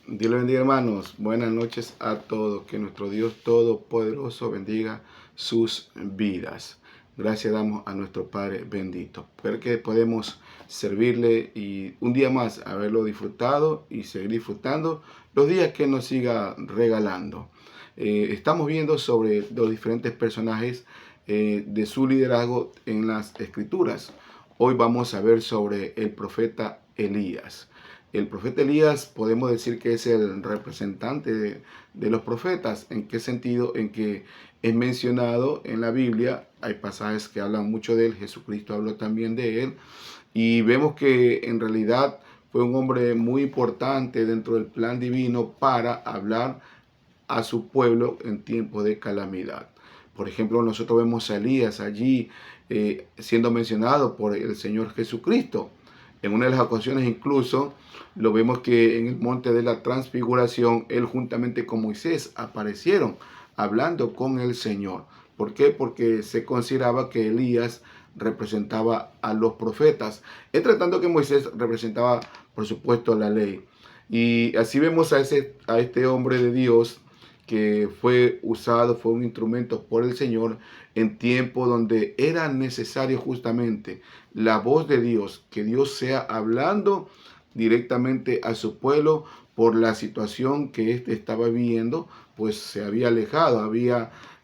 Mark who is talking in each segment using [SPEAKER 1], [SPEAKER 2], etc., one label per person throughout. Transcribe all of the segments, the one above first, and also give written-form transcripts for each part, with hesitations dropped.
[SPEAKER 1] Dios le bendiga, hermanos. Buenas noches a todos. Que nuestro Dios Todopoderoso bendiga sus vidas. Gracias damos a nuestro Padre bendito. Ver que podemos servirle y un día más haberlo disfrutado y seguir disfrutando los días que nos siga regalando. Estamos viendo sobre los diferentes personajes de su liderazgo en las Escrituras. Hoy vamos a ver sobre el profeta Elías. El profeta Elías podemos decir que es el representante de los profetas. ¿En qué sentido? En que es mencionado en la Biblia. Hay pasajes que hablan mucho de él. Jesucristo habló también de él. Y vemos que en realidad fue un hombre muy importante dentro del plan divino para hablar a su pueblo en tiempo de calamidad. Por ejemplo, nosotros vemos a Elías allí siendo mencionado por el Señor Jesucristo. En una de las ocasiones incluso lo vemos que en el monte de la transfiguración, él juntamente con Moisés aparecieron hablando con el Señor. ¿Por qué? Porque se consideraba que Elías representaba a los profetas, entre tanto que Moisés representaba, por supuesto, la ley. Y así vemos a este hombre de Dios que fue usado, fue un instrumento por el Señor en tiempo donde era necesario justamente la voz de Dios, que Dios sea hablando directamente a su pueblo por la situación que éste estaba viviendo, pues se había alejado,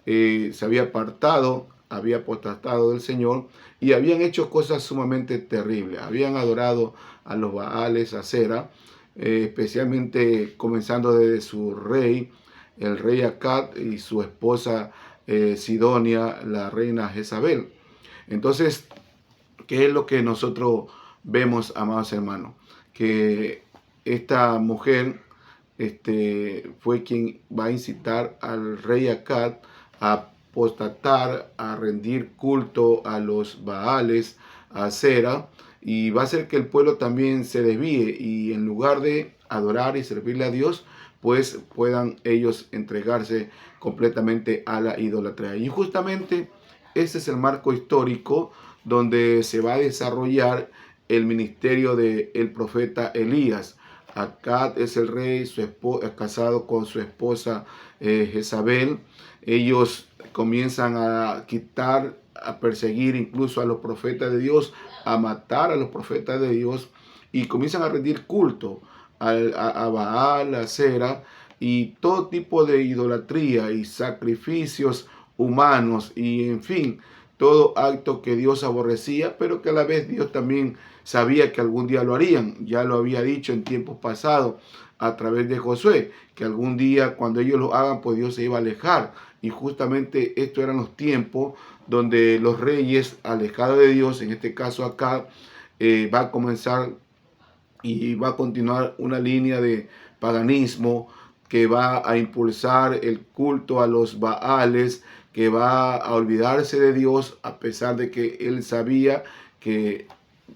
[SPEAKER 1] se había apartado, había apostatado del Señor y habían hecho cosas sumamente terribles. Habían adorado a los Baales, a Acera, especialmente comenzando desde su rey, el rey Acab, y su esposa Sidonia, la reina Jezabel. Entonces, ¿qué es lo que nosotros vemos, amados hermanos? Que esta mujer fue quien va a incitar al rey Acab a apostatar, a rendir culto a los Baales, a Acera, y va a hacer que el pueblo también se desvíe y en lugar de adorar y servirle a Dios, pues puedan ellos entregarse completamente a la idolatría. Y justamente ese es el marco histórico donde se va a desarrollar el ministerio del profeta Elías. Acab es el rey, es casado con su esposa Jezabel. Ellos comienzan a quitar, a perseguir incluso a los profetas de Dios, a matar a los profetas de Dios y comienzan a rendir culto a Baal, a Acera y todo tipo de idolatría y sacrificios humanos y en fin, todo acto que Dios aborrecía, pero que a la vez Dios también sabía que algún día lo harían. Ya lo había dicho en tiempos pasados a través de Josué, que algún día cuando ellos lo hagan, pues Dios se iba a alejar. Y justamente estos eran los tiempos donde los reyes alejados de Dios, en este caso acá, va a comenzar y va a continuar una línea de paganismo que va a impulsar el culto a los Baales, que va a olvidarse de Dios a pesar de que él sabía que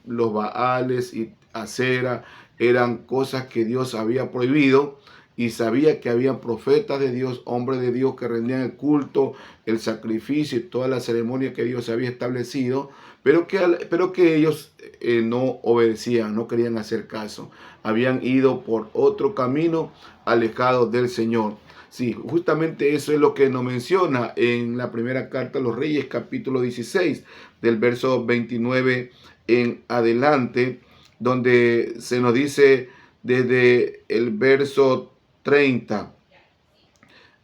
[SPEAKER 1] los Baales y Acera eran cosas que Dios había prohibido y sabía que había profetas de Dios, hombres de Dios que rendían el culto, el sacrificio y toda la ceremonia que Dios había establecido, pero que ellos no obedecían, no querían hacer caso. Habían ido por otro camino alejados del Señor. Sí, justamente eso es lo que nos menciona en la primera carta a los Reyes, capítulo 16, del verso 29 en adelante, donde se nos dice desde el verso 30.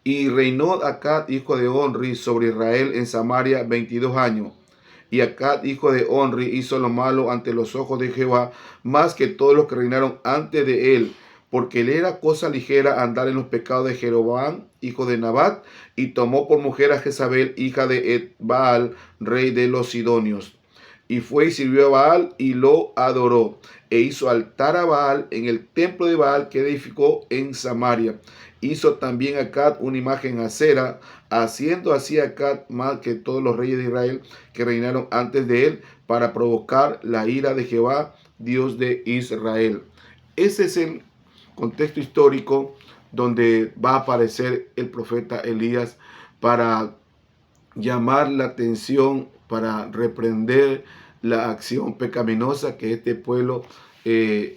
[SPEAKER 1] Y reinó Acab, hijo de Onri, sobre Israel en Samaria 22 años. Y Acab, hijo de Onri, hizo lo malo ante los ojos de Jehová, más que todos los que reinaron antes de él, porque le era cosa ligera andar en los pecados de Jeroboam, hijo de Nabat, y tomó por mujer a Jezabel, hija de Etbaal, rey de los Sidonios. Y fue y sirvió a Baal y lo adoró, e hizo altar a Baal en el templo de Baal que edificó en Samaria. Hizo también Acab una imagen acera, haciendo así Acab mal que todos los reyes de Israel que reinaron antes de él, para provocar la ira de Jehová, Dios de Israel. Ese es el contexto histórico donde va a aparecer el profeta Elías para llamar la atención, para reprender la acción pecaminosa que este pueblo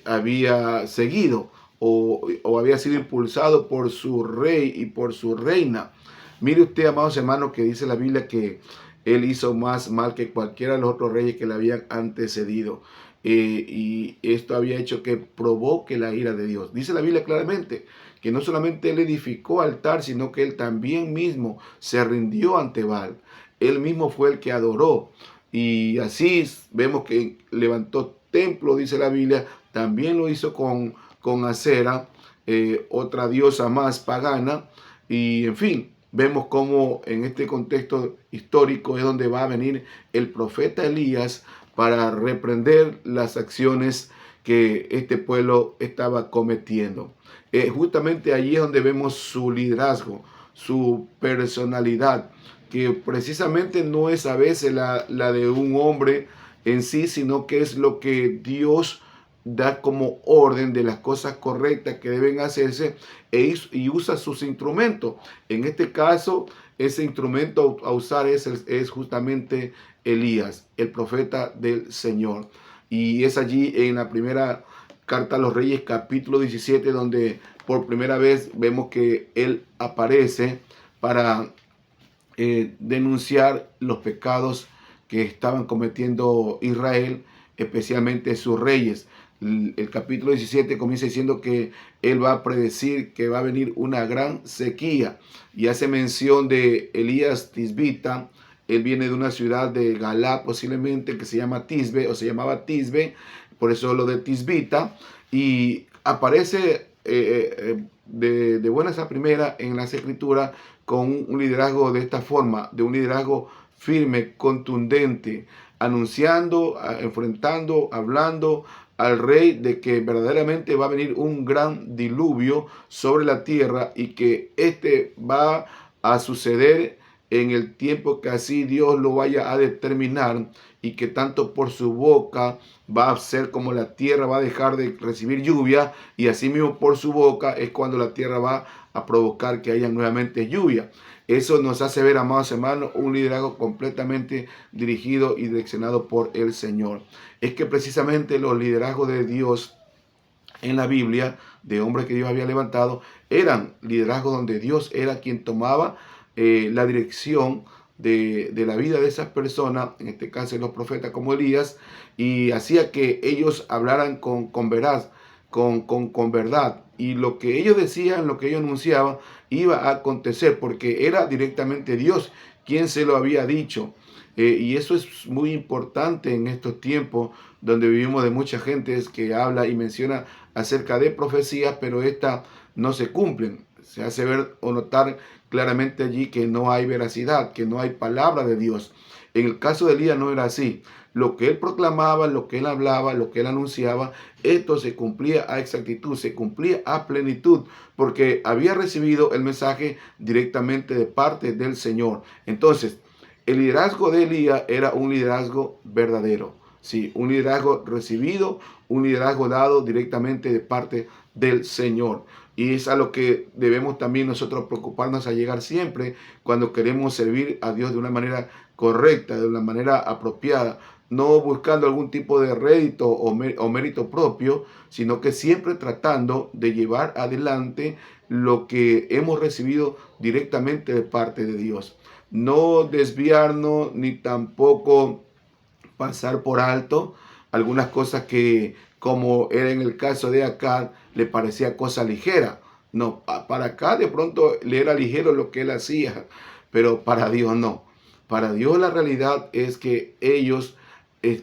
[SPEAKER 1] había seguido. o había sido impulsado por su rey y por su reina. Mire usted, amados hermanos, que dice la Biblia que él hizo más mal que cualquiera de los otros reyes que le habían antecedido. Y esto había hecho que provoque la ira de Dios. Dice la Biblia claramente que no solamente él edificó altar, sino que él también mismo se rindió ante Baal. Él mismo fue el que adoró. Y así vemos que levantó templo, dice la Biblia. También lo hizo con Acera, otra diosa más pagana. Y en fin, vemos cómo en este contexto histórico es donde va a venir el profeta Elías para reprender las acciones que este pueblo estaba cometiendo. Justamente allí es donde vemos su liderazgo, su personalidad, que precisamente no es a veces la de un hombre en sí, sino que es lo que Dios da como orden de las cosas correctas que deben hacerse y usa sus instrumentos. En este caso, ese instrumento a usar es justamente Elías, el profeta del Señor. Y es allí en la primera carta a los Reyes, capítulo 17, donde por primera vez vemos que él aparece para denunciar los pecados que estaban cometiendo Israel, especialmente sus reyes. El capítulo 17 comienza diciendo que él va a predecir que va a venir una gran sequía y hace mención de Elías Tisbita. Él viene de una ciudad de Galá, posiblemente, que se llama Tisbe, o se llamaba Tisbe, por eso lo de Tisbita, y aparece de buenas a primera en las escrituras con un liderazgo de esta forma, de un liderazgo firme, contundente, anunciando, enfrentando, hablando al rey de que verdaderamente va a venir un gran diluvio sobre la tierra y que este va a suceder en el tiempo que así Dios lo vaya a determinar, y que tanto por su boca va a ser como la tierra va a dejar de recibir lluvia, y así mismo por su boca es cuando la tierra va a provocar que haya nuevamente lluvia. Eso nos hace ver, amados hermanos, un liderazgo completamente dirigido y direccionado por el Señor. Es que precisamente los liderazgos de Dios en la Biblia, de hombres que Dios había levantado, eran liderazgos donde Dios era quien tomaba la dirección de la vida de esas personas, en este caso los profetas como Elías, y hacía que ellos hablaran con veraz, con verdad, y lo que ellos decían, lo que ellos anunciaban, iba a acontecer, porque era directamente Dios quien se lo había dicho. Y eso es muy importante en estos tiempos donde vivimos, de mucha gente que habla y menciona acerca de profecías, pero estas no se cumplen. Se hace ver o notar claramente allí que no hay veracidad, que no hay palabra de Dios. En el caso de Elías no era así. Lo que él proclamaba, lo que él hablaba, lo que él anunciaba, esto se cumplía a exactitud, se cumplía a plenitud, porque había recibido el mensaje directamente de parte del Señor. Entonces, el liderazgo de Elías era un liderazgo verdadero. Sí, un liderazgo recibido, un liderazgo dado directamente de parte del Señor. Y es a lo que debemos también nosotros preocuparnos a llegar siempre cuando queremos servir a Dios de una manera correcta, de una manera apropiada, no buscando algún tipo de rédito o mérito propio, sino que siempre tratando de llevar adelante lo que hemos recibido directamente de parte de Dios. No desviarnos ni tampoco pasar por alto algunas cosas que, como era en el caso de Acab, le parecía cosa ligera. No, para acá de pronto le era ligero lo que él hacía, pero para Dios no. Para Dios la realidad es que ellos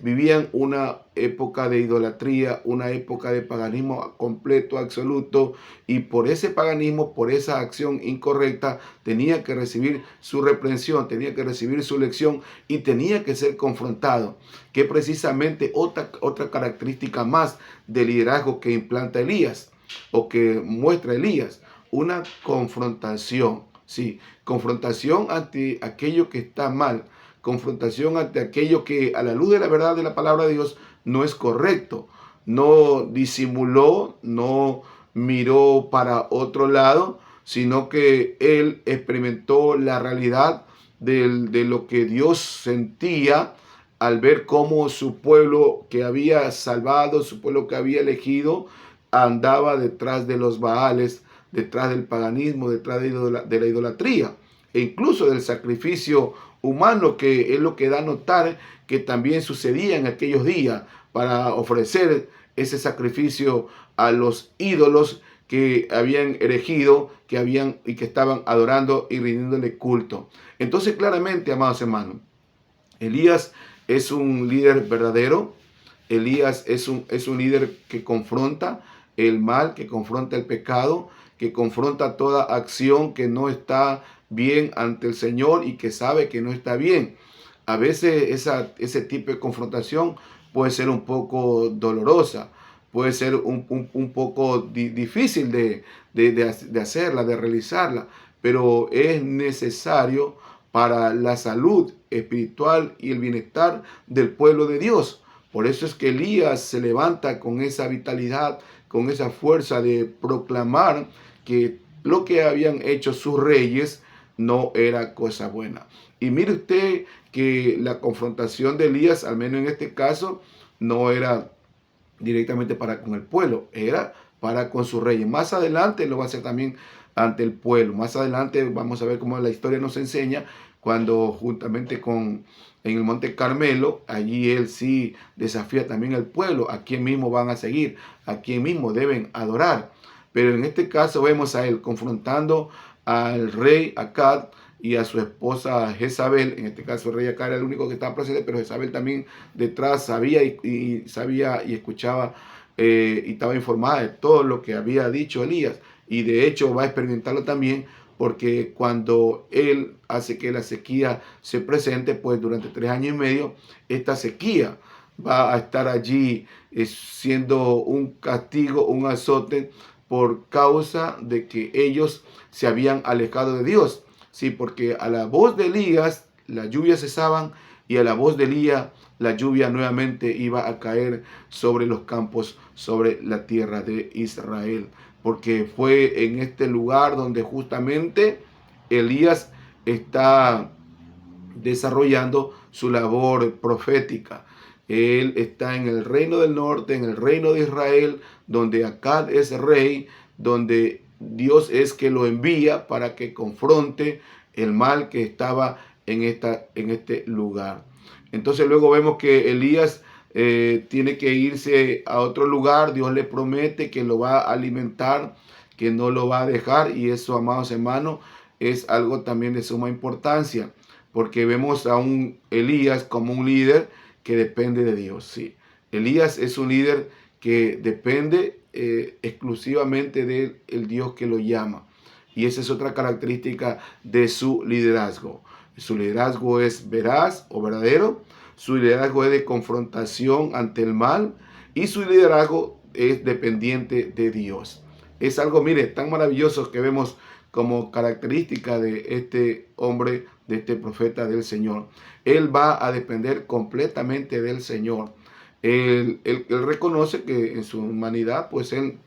[SPEAKER 1] vivían una época de idolatría, una época de paganismo completo, absoluto, y por ese paganismo, por esa acción incorrecta, tenía que recibir su reprensión, tenía que recibir su lección y tenía que ser confrontado, que precisamente otra característica más del liderazgo que implanta Elías o que muestra Elías, una confrontación, sí, confrontación ante aquello que está mal, confrontación ante aquello que a la luz de la verdad de la palabra de Dios no es correcto. No disimuló, no miró para otro lado, sino que él experimentó la realidad de lo que Dios sentía al ver cómo su pueblo que había salvado, su pueblo que había elegido, andaba detrás de los Baales, detrás del paganismo, detrás de la idolatría e incluso del sacrificio humano, que es lo que da a notar que también sucedía en aquellos días para ofrecer ese sacrificio a los ídolos que habían erigido, que habían y que estaban adorando y rindiéndole culto. Entonces, claramente, amados hermanos, Elías es un líder verdadero. Elías es un líder que confronta el mal, que confronta el pecado, que confronta toda acción que no está bien ante el Señor y que sabe que no está bien. A veces ese tipo de confrontación puede ser un poco dolorosa, puede ser un poco difícil de hacerla, de realizarla, pero es necesario para la salud espiritual y el bienestar del pueblo de Dios. Por eso es que Elías se levanta con esa vitalidad, con esa fuerza de proclamar que lo que habían hecho sus reyes no era cosa buena. Y mire usted que la confrontación de Elías, al menos en este caso, no era directamente para con el pueblo, era para con sus reyes. Más adelante lo va a hacer también ante el pueblo. Más adelante vamos a ver cómo la historia nos enseña cuando juntamente con en el Monte Carmelo, allí él sí desafía también al pueblo, a quien mismo van a seguir, a quien mismo deben adorar. Pero en este caso vemos a él confrontando al rey Acab y a su esposa Jezabel. En este caso el rey Acab era el único que estaba presente, pero Jezabel también detrás sabía y sabía y escuchaba y estaba informada de todo lo que había dicho Elías. Y de hecho va a experimentarlo también, porque cuando él hace que la sequía se presente, pues durante 3 años y medio, esta sequía va a estar allí siendo un castigo, un azote, por causa de que ellos se habían alejado de Dios. Sí, porque a la voz de Elías las lluvias cesaban, y a la voz de Elías la lluvia nuevamente iba a caer sobre los campos, sobre la tierra de Israel. Porque fue en este lugar donde justamente Elías está desarrollando su labor profética. Él está en el reino del norte, en el reino de Israel, donde Acab es rey, donde Dios es que lo envía para que confronte el mal que estaba en este lugar. Entonces luego vemos que Elías tiene que irse a otro lugar. Dios le promete que lo va a alimentar, que no lo va a dejar, y eso, amados hermanos, es algo también de suma importancia, porque vemos a un Elías como un líder que depende de Dios. Sí, Elías es un líder que depende exclusivamente del Dios que lo llama. Y esa es otra característica de su liderazgo. Su liderazgo es veraz o verdadero. Su liderazgo es de confrontación ante el mal. Y su liderazgo es dependiente de Dios. Es algo, mire, tan maravilloso que vemos como característica de este hombre, de este profeta del Señor. Él va a depender completamente del Señor. Él reconoce que en su humanidad, pues él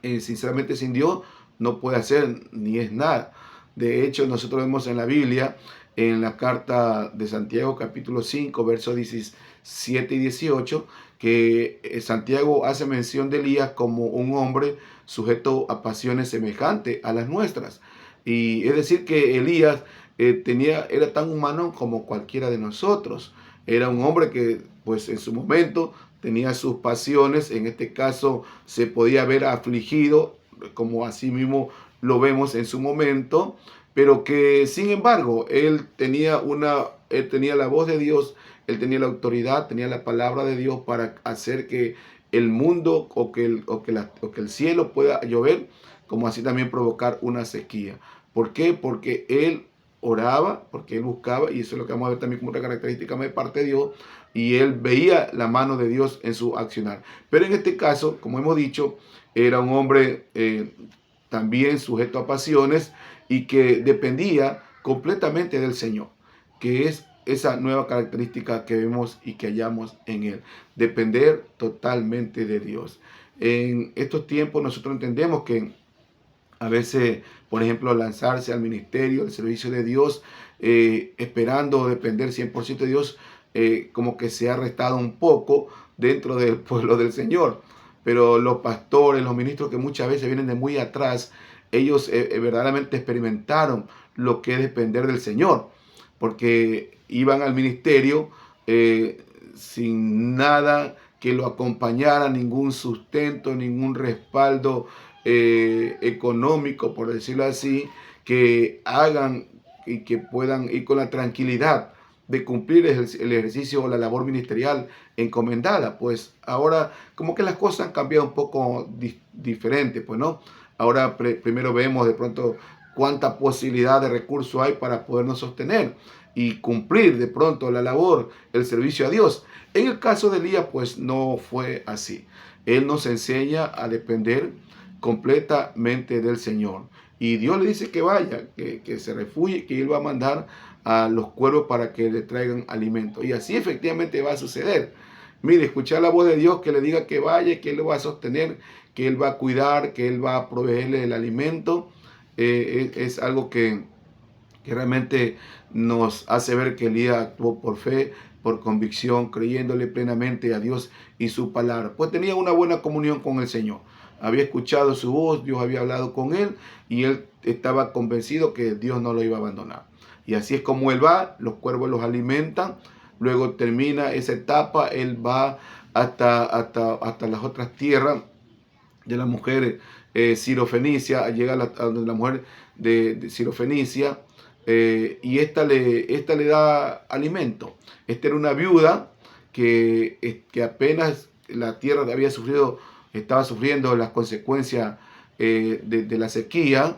[SPEAKER 1] sinceramente sin Dios no puede hacer ni es nada. De hecho, nosotros vemos en la Biblia, en la carta de Santiago capítulo 5, versos 17 y 18, que Santiago hace mención de Elías como un hombre sujeto a pasiones semejantes a las nuestras. Y es decir que Elías era tan humano como cualquiera de nosotros. Era un hombre que pues en su momento tenía sus pasiones. En este caso se podía ver afligido, como así mismo lo vemos en su momento, pero que sin embargo él tenía la voz de Dios, él tenía la autoridad, tenía la palabra de Dios para hacer que el mundo o que el cielo pueda llover, como así también provocar una sequía. ¿Por qué? Porque él oraba, porque él buscaba, y eso es lo que vamos a ver también como otra característica de parte de Dios, y él veía la mano de Dios en su accionar. Pero en este caso, como hemos dicho, era un hombre también sujeto a pasiones y que dependía completamente del Señor, que es esa nueva característica que vemos y que hallamos en él, depender totalmente de Dios. En estos tiempos nosotros entendemos que a veces, por ejemplo, lanzarse al ministerio, al servicio de Dios, esperando depender 100% de Dios, como que se ha restado un poco dentro del pueblo del Señor. pero los pastores, los ministros que muchas veces vienen de muy atrás, ellos verdaderamente experimentaron lo que es depender del Señor, porque iban al ministerio sin nada que lo acompañara, ningún sustento, ningún respaldo económico, por decirlo así, que hagan y que puedan ir con la tranquilidad de cumplir el ejercicio o la labor ministerial encomendada. Pues ahora como que las cosas han cambiado un poco diferente, pues no. Ahora primero vemos de pronto cuánta posibilidad de recursos hay para podernos sostener y cumplir de pronto la labor, el servicio a Dios. En el caso de Elías, pues no fue así. Él nos enseña a depender completamente del Señor. Y Dios le dice que vaya, que se refugie, que Él va a mandar a los cuervos para que le traigan alimento. Y así efectivamente va a suceder. Mire, escuchar la voz de Dios que le diga que vaya, que Él lo va a sostener, que Él va a cuidar, que Él va a proveerle el alimento, es algo que realmente nos hace ver que Elías actuó por fe, por convicción, creyéndole plenamente a Dios y su palabra. Pues tenía una buena comunión con el Señor. Había escuchado su voz, Dios había hablado con él y él estaba convencido que Dios no lo iba a abandonar. Y así es como él va, los cuervos los alimentan, luego termina esa etapa, él va hasta las otras tierras de la mujer sirofenicia, llega a la mujer de sirofenicia, y esta le da alimento. Esta era una viuda que apenas la tierra estaba sufriendo las consecuencias de la sequía.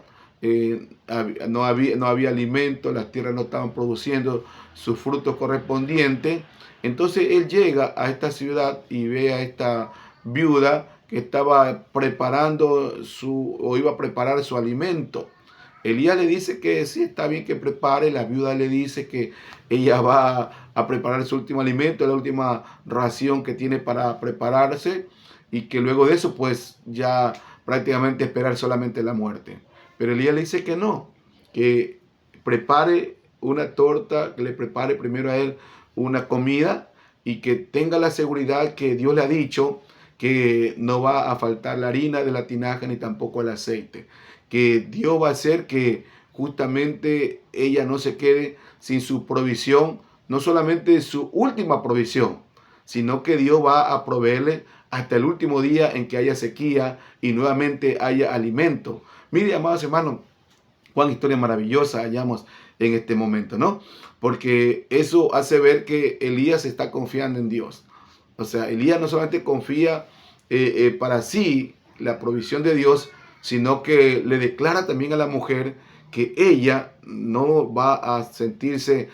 [SPEAKER 1] No había alimento, las tierras no estaban produciendo sus frutos correspondientes. Entonces él llega a esta ciudad y ve a esta viuda que estaba iba a preparar su alimento. Elías le dice que sí, está bien que prepare. La viuda le dice que ella va a preparar su último alimento, la última ración que tiene para prepararse, y que luego de eso pues ya prácticamente esperar solamente la muerte. Pero Elías le dice que no, que prepare una torta, que le prepare primero a él una comida y que tenga la seguridad que Dios le ha dicho que no va a faltar la harina de la tinaja ni tampoco el aceite, que Dios va a hacer que justamente ella no se quede sin su provisión, no solamente su última provisión, sino que Dios va a proveerle hasta el último día en que haya sequía y nuevamente haya alimento. Mire, amados hermanos, cuán historia maravillosa hallamos en este momento, ¿no? Porque eso hace ver que Elías está confiando en Dios. O sea, Elías no solamente confía para sí la provisión de Dios, sino que le declara también a la mujer que ella no va a sentirse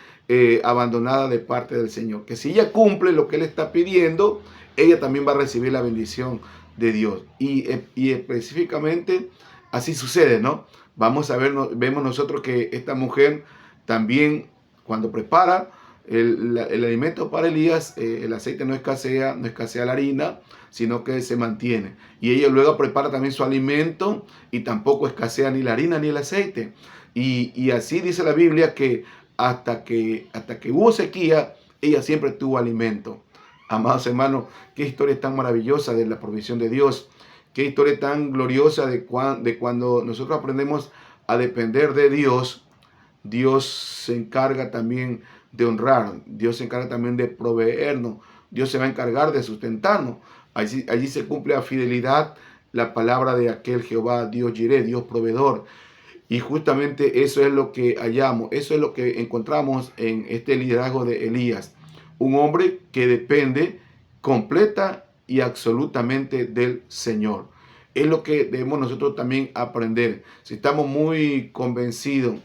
[SPEAKER 1] abandonada de parte del Señor. Que si ella cumple lo que Él está pidiendo, ella también va a recibir la bendición de Dios. Y específicamente así sucede, ¿no? Vamos a ver, vemos nosotros que esta mujer también cuando prepara el alimento para Elías, el aceite no escasea la harina, sino que se mantiene. Y ella luego prepara también su alimento y tampoco escasea ni la harina ni el aceite. Y así dice la Biblia que hasta que hubo sequía, ella siempre tuvo alimento. Amados hermanos, qué historia tan maravillosa de la provisión de Dios. Qué historia tan gloriosa de cuando nosotros aprendemos a depender de Dios. Dios se encarga también de honrar, Dios se encarga también de proveernos, Dios se va a encargar de sustentarnos. Allí se cumple a fidelidad la palabra de aquel Jehová, Dios Jireh, Dios proveedor. Y justamente eso es lo que hallamos, eso es lo que encontramos en este liderazgo de Elías. Un hombre que depende completa y absolutamente del Señor. Es lo que debemos nosotros también aprender. Si estamos muy convencidos,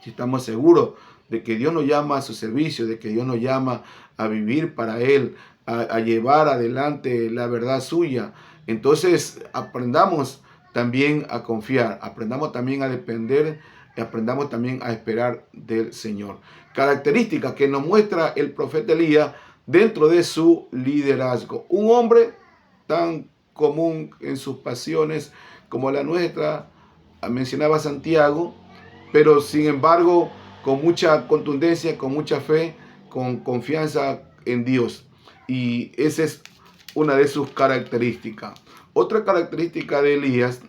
[SPEAKER 1] si estamos seguros de que Dios nos llama a su servicio, de que Dios nos llama a vivir para Él, a llevar adelante la verdad suya, entonces aprendamos también a confiar, aprendamos también a depender y aprendamos también a esperar del Señor. Características que nos muestra el profeta Elías dentro de su liderazgo. Un hombre tan común en sus pasiones como la nuestra, mencionaba Santiago, pero sin embargo con mucha contundencia, con mucha fe, con confianza en Dios. Y ese es una de sus características. Otra característica de Elías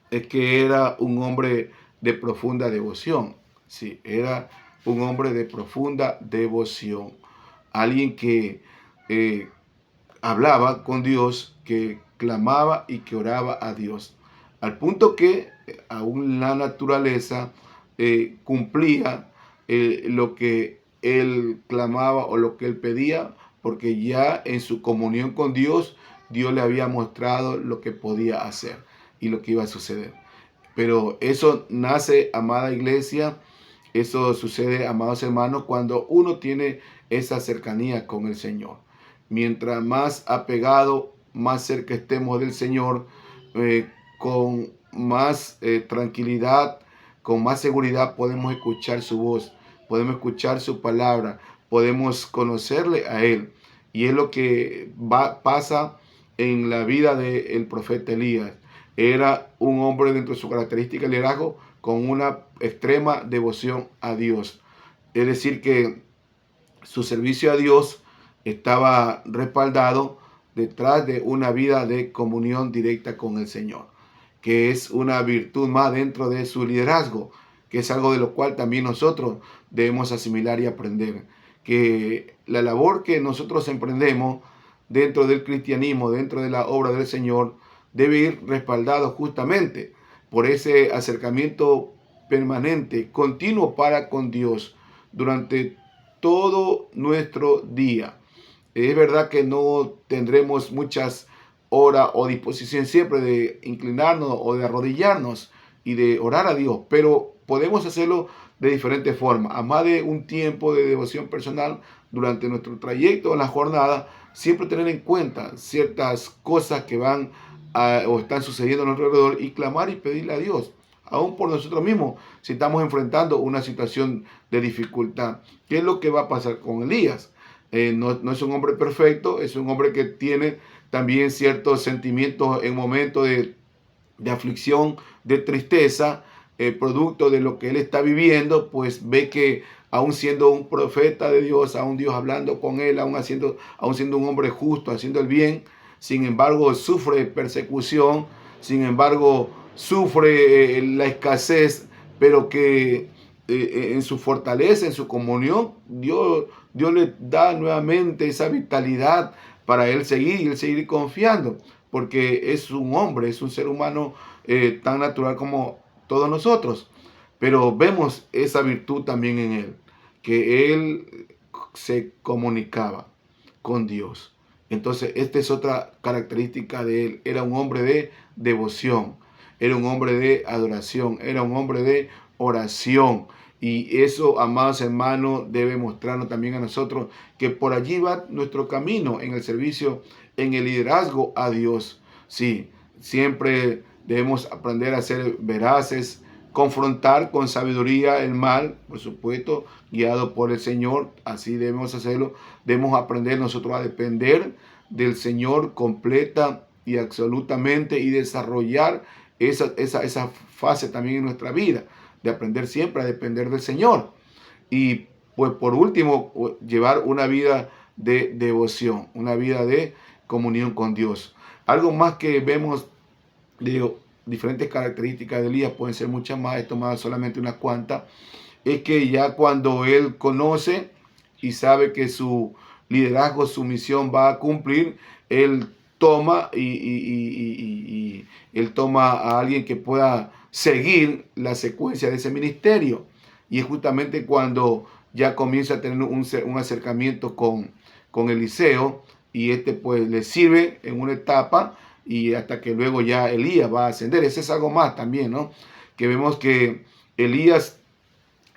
[SPEAKER 1] es que era un hombre de profunda devoción. Sí, era un hombre de profunda devoción. Alguien que hablaba con Dios, que clamaba y que oraba a Dios. Al punto que aún la naturaleza cumplía lo que él clamaba o lo que él pedía, porque ya en su comunión con Dios, Dios le había mostrado lo que podía hacer y lo que iba a suceder. Pero eso nace, amada iglesia, eso sucede, amados hermanos, cuando uno tiene esa cercanía con el Señor. Mientras más apegado, más cerca estemos del Señor, con más tranquilidad, con más seguridad podemos escuchar su voz, podemos escuchar su palabra, podemos conocerle a Él. Y es lo que pasa en la vida del profeta Elías. Era un hombre dentro de su característica de liderazgo con una extrema devoción a Dios. Es decir, que su servicio a Dios estaba respaldado detrás de una vida de comunión directa con el Señor, que es una virtud más dentro de su liderazgo, que es algo de lo cual también nosotros debemos asimilar y aprender. Que la labor que nosotros emprendemos dentro del cristianismo, dentro de la obra del Señor, debe ir respaldado justamente por ese acercamiento permanente, continuo para con Dios durante todo nuestro día. Es verdad que no tendremos muchas horas o disposición siempre de inclinarnos o de arrodillarnos y de orar a Dios, pero podemos hacerlo de diferentes formas. A más de un tiempo de devoción personal durante nuestro trayecto en la jornada, siempre tener en cuenta ciertas cosas que van o están sucediendo a nuestro alrededor y clamar y pedirle a Dios, aún por nosotros mismos, si estamos enfrentando una situación de dificultad. ¿Qué es lo que va a pasar con Elías? No es un hombre perfecto, es un hombre que tiene también ciertos sentimientos en momentos de aflicción, de tristeza, producto de lo que él está viviendo, pues ve que aún siendo un profeta de Dios, aún Dios hablando con él, aún siendo un hombre justo, haciendo el bien, sin embargo sufre persecución, sin embargo sufre la escasez, pero que en su fortaleza, en su comunión, Dios le da nuevamente esa vitalidad para él seguir confiando, porque es un hombre, es un ser humano tan natural como todos nosotros. Pero vemos esa virtud también en él, que él se comunicaba con Dios. Entonces, esta es otra característica de él. Era un hombre de devoción, era un hombre de adoración, era un hombre de oración. Y eso, amados hermanos, debe mostrarnos también a nosotros que por allí va nuestro camino en el servicio, en el liderazgo a Dios. Sí, siempre debemos aprender a ser veraces, confrontar con sabiduría el mal, por supuesto, guiado por el Señor. Así debemos hacerlo. Debemos aprender nosotros a depender del Señor completa y absolutamente y desarrollar esa fase también en nuestra vida, de aprender siempre a depender del Señor. Y pues por último, llevar una vida de devoción, una vida de comunión con Dios. Algo más que vemos de diferentes características de Elías, pueden ser muchas más, he tomado solamente unas cuantas, es que ya cuando él conoce y sabe que su liderazgo, su misión va a cumplir, él toma y él toma a alguien que pueda seguir la secuencia de ese ministerio. Y es justamente cuando ya comienza a tener un acercamiento con Eliseo, y este pues le sirve en una etapa y hasta que luego ya Elías va a ascender. Ese es algo más también, ¿no? Que vemos que Elías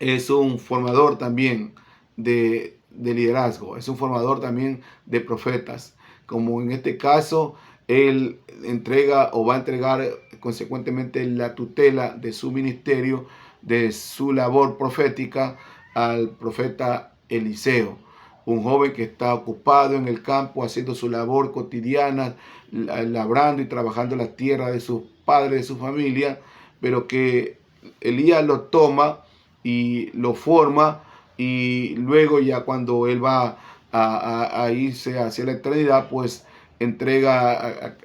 [SPEAKER 1] es un formador también de liderazgo, es un formador también de profetas, como en este caso él entrega o va a entregar consecuentemente la tutela de su ministerio, de su labor profética al profeta Eliseo, un joven que está ocupado en el campo haciendo su labor cotidiana, labrando y trabajando las tierras de sus padres, de su familia, pero que Elías lo toma y lo forma, y luego ya cuando él va a irse hacia la eternidad, pues entrega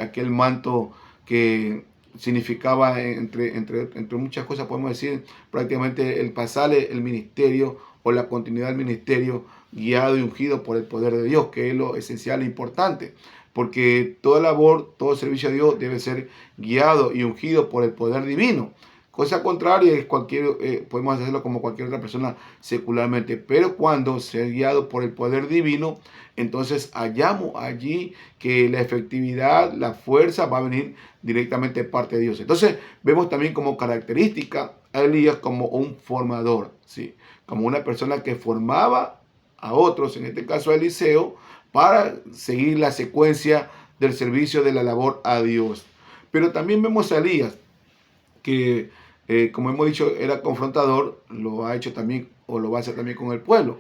[SPEAKER 1] aquel manto que significaba, entre muchas cosas, podemos decir, prácticamente el pasarle el ministerio o la continuidad del ministerio guiado y ungido por el poder de Dios, que es lo esencial e importante, porque toda labor, todo servicio a Dios debe ser guiado y ungido por el poder divino. Cosa contraria es podemos hacerlo como cualquier otra persona secularmente, pero cuando sea guiado por el poder divino, entonces hallamos allí que la efectividad, la fuerza va a venir directamente de parte de Dios. Entonces vemos también como característica a Elías como un formador, ¿sí? Como una persona que formaba a otros, en este caso a Eliseo, para seguir la secuencia del servicio de la labor a Dios. Pero también vemos a Elías que, como hemos dicho, era confrontador, lo ha hecho también o lo va a hacer también con el pueblo.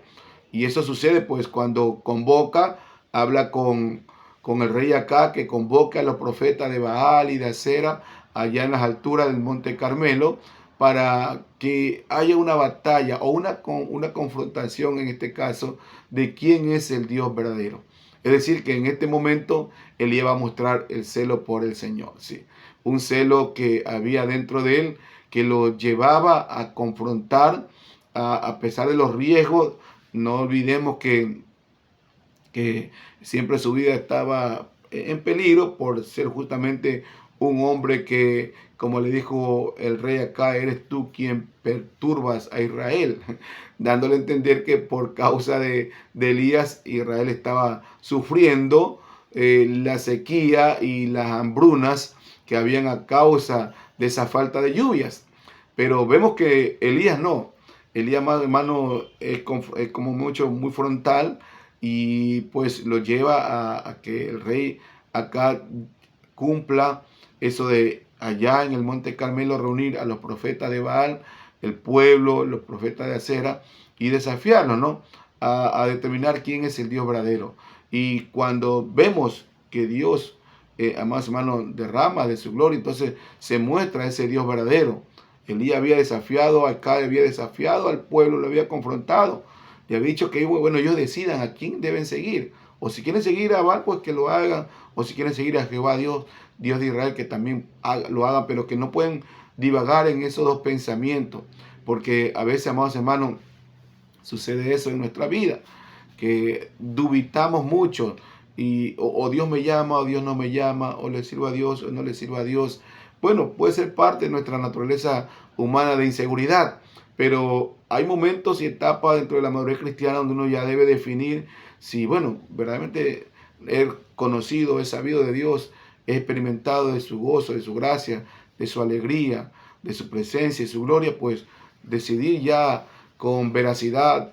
[SPEAKER 1] Y eso sucede pues cuando convoca, habla con el rey Acab, que convoca a los profetas de Baal y de Acera allá en las alturas del Monte Carmelo, para que haya una batalla o una confrontación, en este caso, de quién es el Dios verdadero. Es decir, que en este momento Elías va a mostrar el celo por el Señor, ¿sí? Un celo que había dentro de él, que lo llevaba a confrontar, a pesar de los riesgos. No olvidemos que siempre su vida estaba en peligro por ser justamente un hombre que, como le dijo el rey Acab, eres tú quien perturbas a Israel, dándole a entender que por causa de Elías, Israel estaba sufriendo la sequía y las hambrunas que habían a causa de esa falta de lluvias. Pero vemos que Elías no. Elías, más hermano, es como mucho, muy frontal, y pues lo lleva a que el rey acá cumpla eso de allá en el Monte Carmelo reunir a los profetas de Baal, el pueblo, los profetas de Acera, y desafiarlos, ¿no? A determinar quién es el Dios verdadero. Y cuando vemos que Dios, amados hermanos, derrama de su gloria, entonces se muestra ese Dios verdadero. Elías había desafiado, Acab había desafiado al pueblo, lo había confrontado. Le había dicho que, bueno, ellos decidan a quién deben seguir. O si quieren seguir a Baal, pues que lo hagan. O si quieren seguir a Jehová, Dios de Israel, que también lo hagan. Pero que no pueden divagar en esos dos pensamientos. Porque a veces, amados hermanos, sucede eso en nuestra vida. Que dubitamos mucho. Y o Dios me llama, o Dios no me llama, o le sirvo a Dios, o no le sirvo a Dios. Bueno, puede ser parte de nuestra naturaleza humana de inseguridad, pero hay momentos y etapas dentro de la madurez cristiana donde uno ya debe definir si, bueno, verdaderamente he conocido, he sabido de Dios, he experimentado de su gozo, de su gracia, de su alegría, de su presencia y su gloria, pues decidir ya con veracidad,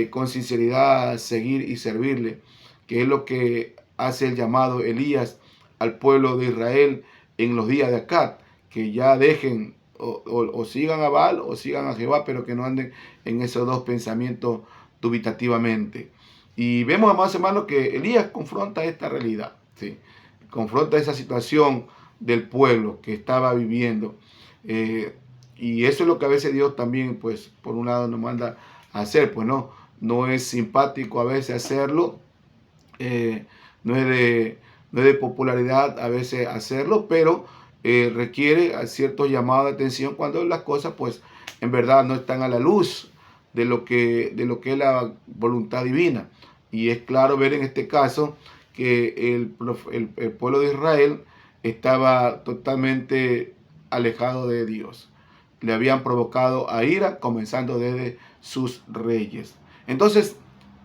[SPEAKER 1] con sinceridad, seguir y servirle, que es lo que hace el llamado Elías al pueblo de Israel en los días de Acab, que ya dejen o sigan a Baal o sigan a Jehová, pero que no anden en esos dos pensamientos dubitativamente. Y vemos, amados hermanos, que Elías confronta esta realidad, ¿sí? Confronta esa situación del pueblo que estaba viviendo. Y eso es lo que a veces Dios también, pues, por un lado nos manda a hacer, pues no es simpático a veces hacerlo, eh, no, es no es de popularidad a veces hacerlo, pero requiere a cierto llamado de atención cuando las cosas pues en verdad no están a la luz de lo que es la voluntad divina. Y es claro ver en este caso que el pueblo de Israel estaba totalmente alejado de Dios. Le habían provocado a ira, comenzando desde sus reyes. Entonces,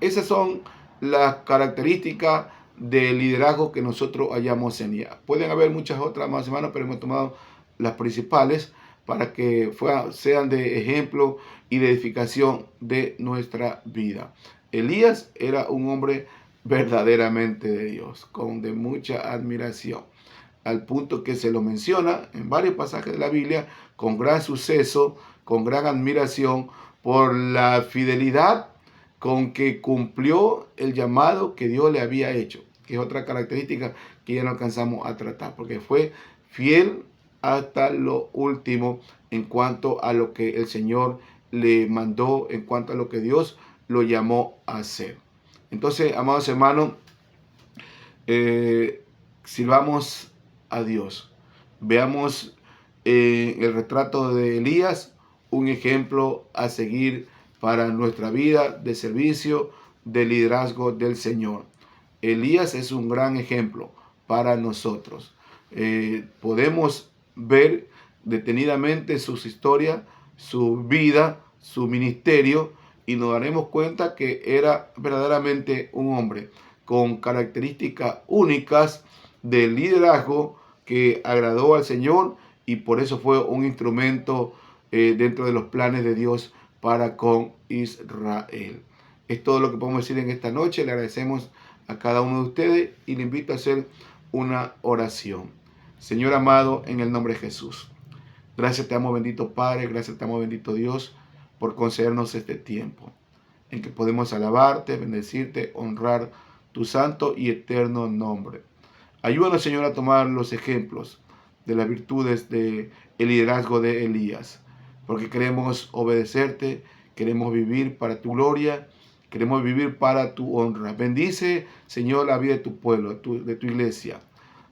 [SPEAKER 1] esas son las características del liderazgo que nosotros hallamos en ella. Pueden haber muchas otras más, hermanos, pero hemos tomado las principales para que sean de ejemplo y de edificación de nuestra vida. Elías era un hombre verdaderamente de Dios, con de mucha admiración, al punto que se lo menciona en varios pasajes de la Biblia con gran suceso, con gran admiración por la fidelidad con que cumplió el llamado que Dios le había hecho, que es otra característica que ya no alcanzamos a tratar, porque fue fiel hasta lo último en cuanto a lo que el Señor le mandó, en cuanto a lo que Dios lo llamó a hacer. Entonces, amados hermanos, sirvamos a Dios. Veamos el retrato de Elías, un ejemplo a seguir para nuestra vida de servicio, de liderazgo del Señor. Elías es un gran ejemplo para nosotros. Podemos ver detenidamente sus historias, su vida, su ministerio, y nos daremos cuenta que era verdaderamente un hombre con características únicas de liderazgo que agradó al Señor, y por eso fue un instrumento dentro de los planes de Dios para con Israel. Es todo lo que podemos decir en esta noche. Le agradecemos a cada uno de ustedes y le invito a hacer una oración. Señor amado, en el nombre de Jesús, gracias te amo, bendito Padre, gracias te amo, bendito Dios, por concedernos este tiempo en que podemos alabarte, bendecirte, honrar tu santo y eterno nombre. Ayúdanos, Señor, a tomar los ejemplos de las virtudes del liderazgo de Elías, porque queremos obedecerte, queremos vivir para tu gloria, queremos vivir para tu honra. Bendice, Señor, la vida de tu pueblo, de tu iglesia,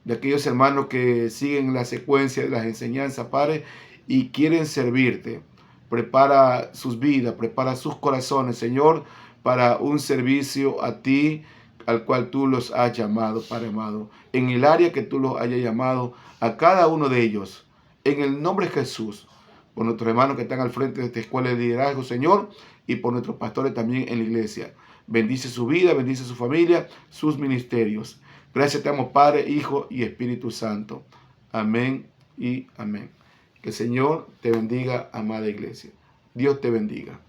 [SPEAKER 1] de aquellos hermanos que siguen la secuencia de las enseñanzas, Padre, y quieren servirte. Prepara sus vidas, prepara sus corazones, Señor, para un servicio a ti, al cual tú los has llamado, Padre amado, en el área que tú los hayas llamado, a cada uno de ellos, en el nombre de Jesús, por nuestros hermanos que están al frente de esta escuela de liderazgo, Señor, y por nuestros pastores también en la iglesia. Bendice su vida, bendice su familia, sus ministerios. Gracias te damos, Padre, Hijo y Espíritu Santo. Amén y amén. Que el Señor te bendiga, amada iglesia. Dios te bendiga.